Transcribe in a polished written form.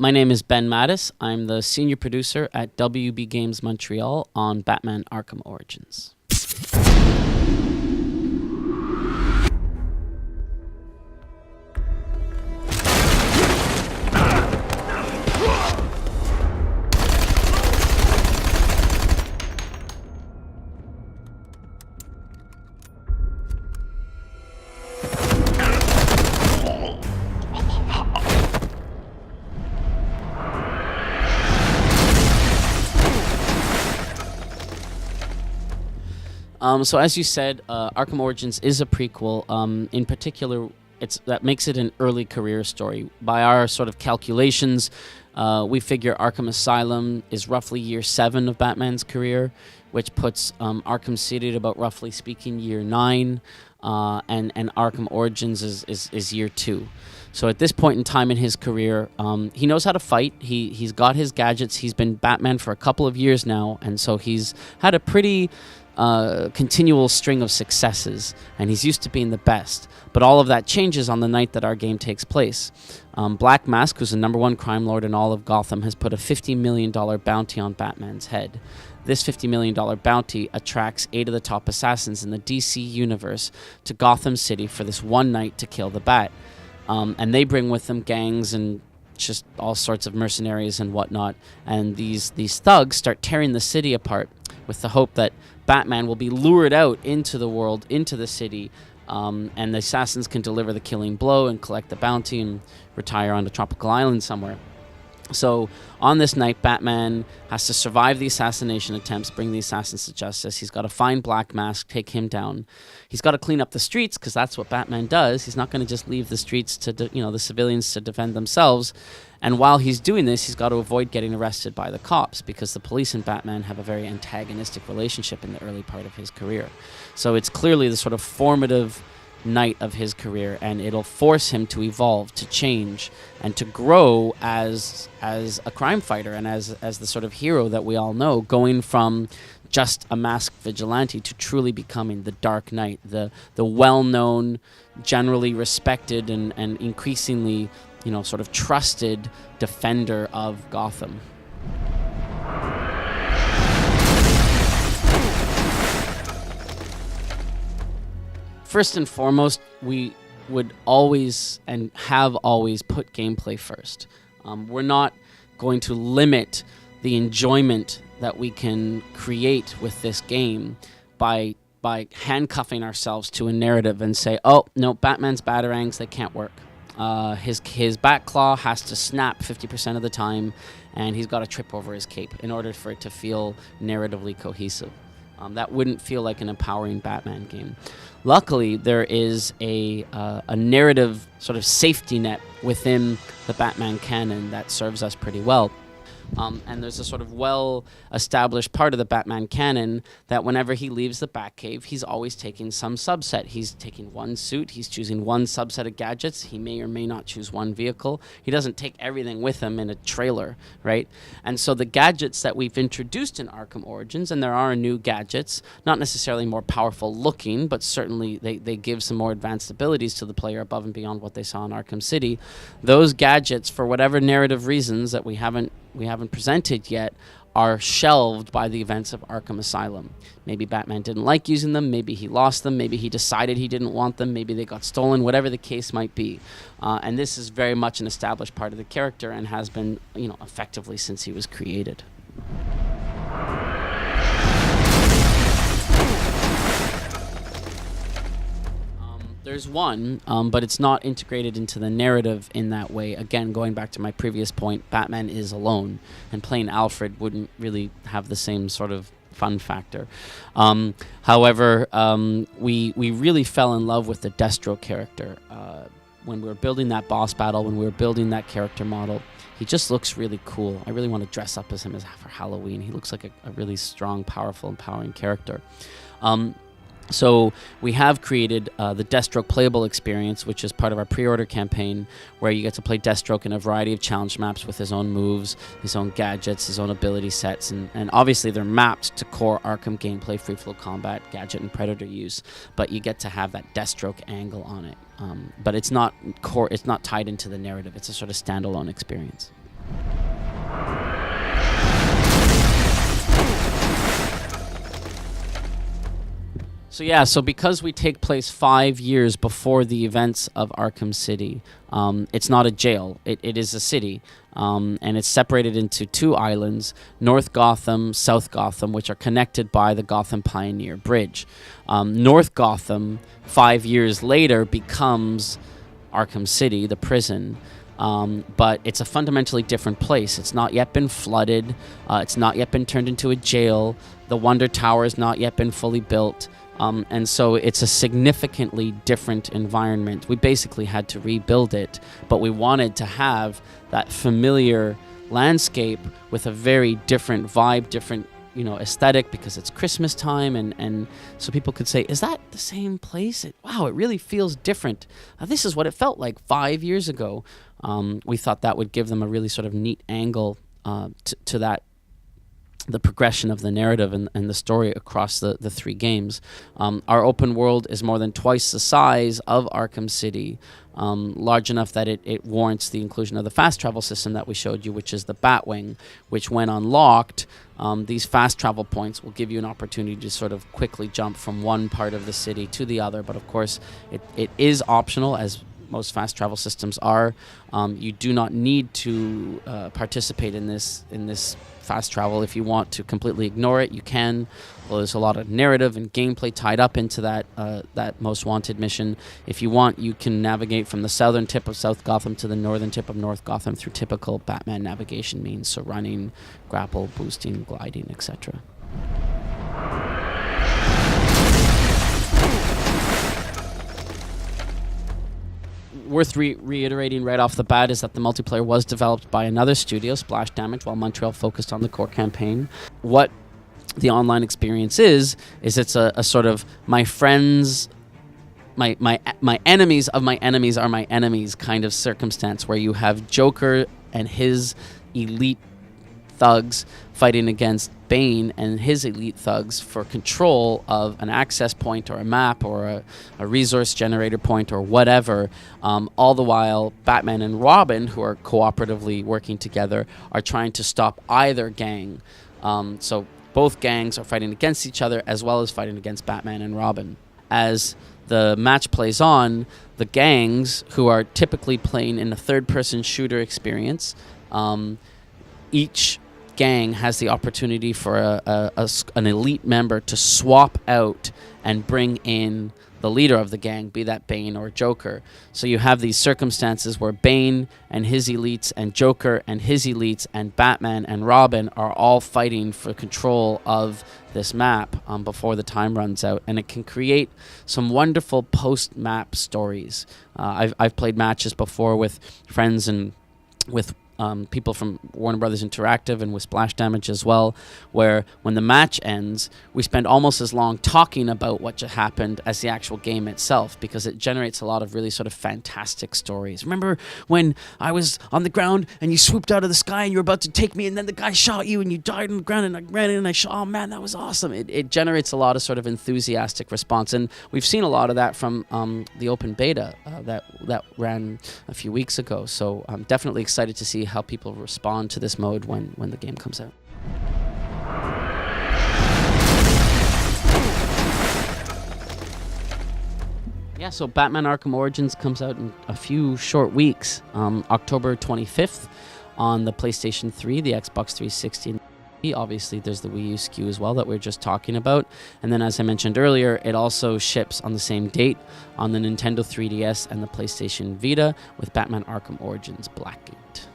My name is Ben Mattis. I'm the senior producer at WB Games Montreal on Batman Arkham Origins. So as you said, Arkham Origins is a prequel. In particular, that makes it an early career story. By our sort of calculations, we figure Arkham Asylum is roughly year 7 of Batman's career, which puts Arkham City at about, roughly speaking, year 9, and Arkham Origins is year 2. So at this point in time in his career, he knows how to fight. He's got his gadgets. He's been Batman for a couple of years now, and so he's had a pretty continual string of successes, and he's used to being the best. But all of that changes on the night that our game takes place. Black Mask, who's the #1 crime lord in all of Gotham, has put a $50 million bounty on Batman's head. This $50 million bounty attracts 8 of the top assassins in the DC universe to Gotham City for this one night to kill the Bat. And they bring with them gangs and just all sorts of mercenaries and whatnot. And these thugs start tearing the city apart with the hope that Batman will be lured out into the world, into the city, and the assassins can deliver the killing blow and collect the bounty and retire on a tropical island somewhere. So on this night, Batman has to survive the assassination attempts, bring the assassins to justice. He's got to find Black Mask, take him down. He's got to clean up the streets, because that's what Batman does. He's not going to just leave the streets to the civilians to defend themselves. And while he's doing this, he's got to avoid getting arrested by the cops, because the police and Batman have a very antagonistic relationship in the early part of his career. So it's clearly the sort of formative night of his career, and it'll force him to evolve, to change, and to grow as a crime fighter and as the sort of hero that we all know, going from just a masked vigilante to truly becoming the Dark Knight, the well-known, generally respected, and increasingly sort of trusted defender of Gotham. First and foremost, we would always and have always put gameplay first. We're not going to limit the enjoyment that we can create with this game by handcuffing ourselves to a narrative and say, oh, no, Batman's batarangs, they can't work. His bat claw has to snap 50% of the time, and he's got to trip over his cape in order for it to feel narratively cohesive. That wouldn't feel like an empowering Batman game. Luckily, there is a narrative sort of safety net within the Batman canon that serves us pretty well. And there's a sort of well-established part of the Batman canon that whenever he leaves the Batcave, he's always taking some subset. He's taking one suit, he's choosing one subset of gadgets, he may or may not choose one vehicle. He doesn't take everything with him in a trailer, right? And so the gadgets that we've introduced in Arkham Origins, and there are new gadgets, not necessarily more powerful looking, but certainly they give some more advanced abilities to the player above and beyond what they saw in Arkham City. Those gadgets, for whatever narrative reasons that we haven't presented yet, are shelved by the events of Arkham Asylum. Maybe Batman didn't like using them, maybe he lost them, maybe he decided he didn't want them, maybe they got stolen, whatever the case might be. And this is very much an established part of the character and has been, effectively since he was created. There's one, but it's not integrated into the narrative in that way. Again, going back to my previous point, Batman is alone, and playing Alfred wouldn't really have the same sort of fun factor. However, we really fell in love with the Destro character. When we were building that boss battle, when we were building that character model, he just looks really cool. I really want to dress up as him for Halloween. He looks like a really strong, powerful, empowering character. So we have created the Deathstroke playable experience, which is part of our pre-order campaign, where you get to play Deathstroke in a variety of challenge maps with his own moves, his own gadgets, his own ability sets, and obviously they're mapped to core Arkham gameplay, free-flow combat, gadget and predator use, but you get to have that Deathstroke angle on it. But it's not core, it's not tied into the narrative. It's a sort of standalone experience. So yeah, so because we take place 5 years before the events of Arkham City, it's not a jail. It is a city, and it's separated into 2 islands, North Gotham, South Gotham, which are connected by the Gotham Pioneer Bridge. North Gotham, 5 years later, becomes Arkham City, the prison. But it's a fundamentally different place. It's not yet been flooded. It's not yet been turned into a jail. The Wonder Tower has not yet been fully built. And so it's a significantly different environment. We basically had to rebuild it, but we wanted to have that familiar landscape with a very different vibe, different, aesthetic, because it's Christmas time, and so people could say, is that the same place? Wow, it really feels different. This is what it felt like 5 years ago. We thought that would give them a really sort of neat angle to that, the progression of the narrative and the story across the 3 games. Our open world is more than twice the size of Arkham City, large enough that it warrants the inclusion of the fast travel system that we showed you, which is the Batwing, which when unlocked, these fast travel points will give you an opportunity to sort of quickly jump from one part of the city to the other. But of course, it is optional, as most fast travel systems are. You do not need to participate in this fast travel. If you want to completely ignore it, you can. Well, there's a lot of narrative and gameplay tied up into that Most Wanted mission. If you want, you can navigate from the southern tip of South Gotham to the northern tip of North Gotham through typical Batman navigation means, so running, grapple, boosting, gliding, etc. Worth reiterating right off the bat is that the multiplayer was developed by another studio, Splash Damage, while Montreal focused on the core campaign. What the online experience is it's a sort of my friends, my enemies of my enemies are my enemies kind of circumstance, where you have Joker and his elite thugs fighting against Bane and his elite thugs for control of an access point or a map or a resource generator point or whatever, all the while Batman and Robin, who are cooperatively working together, are trying to stop either gang. So both gangs are fighting against each other as well as fighting against Batman and Robin. As the match plays on, the gangs, who are typically playing in a third-person shooter experience, each gang has the opportunity for an elite member to swap out and bring in the leader of the gang, be that Bane or Joker. So you have these circumstances where Bane and his elites and Joker and his elites and Batman and Robin are all fighting for control of this map before the time runs out, and it can create some wonderful post-map stories. I've played matches before with friends and with people from Warner Brothers Interactive and with Splash Damage as well, where when the match ends, we spend almost as long talking about what just happened as the actual game itself, because it generates a lot of really sort of fantastic stories. Remember when I was on the ground and you swooped out of the sky and you were about to take me, and then the guy shot you and you died on the ground, and I ran in and I shot, oh man, that was awesome. It generates a lot of sort of enthusiastic response, and we've seen a lot of that from the open beta that ran a few weeks ago. So I'm definitely excited to see how people respond to this mode when the game comes out. Yeah, so Batman Arkham Origins comes out in a few short weeks. October 25th on the PlayStation 3, the Xbox 360. Obviously, there's the Wii U SKU as well that we are just talking about. And then, as I mentioned earlier, it also ships on the same date on the Nintendo 3DS and the PlayStation Vita with Batman Arkham Origins Blackgate.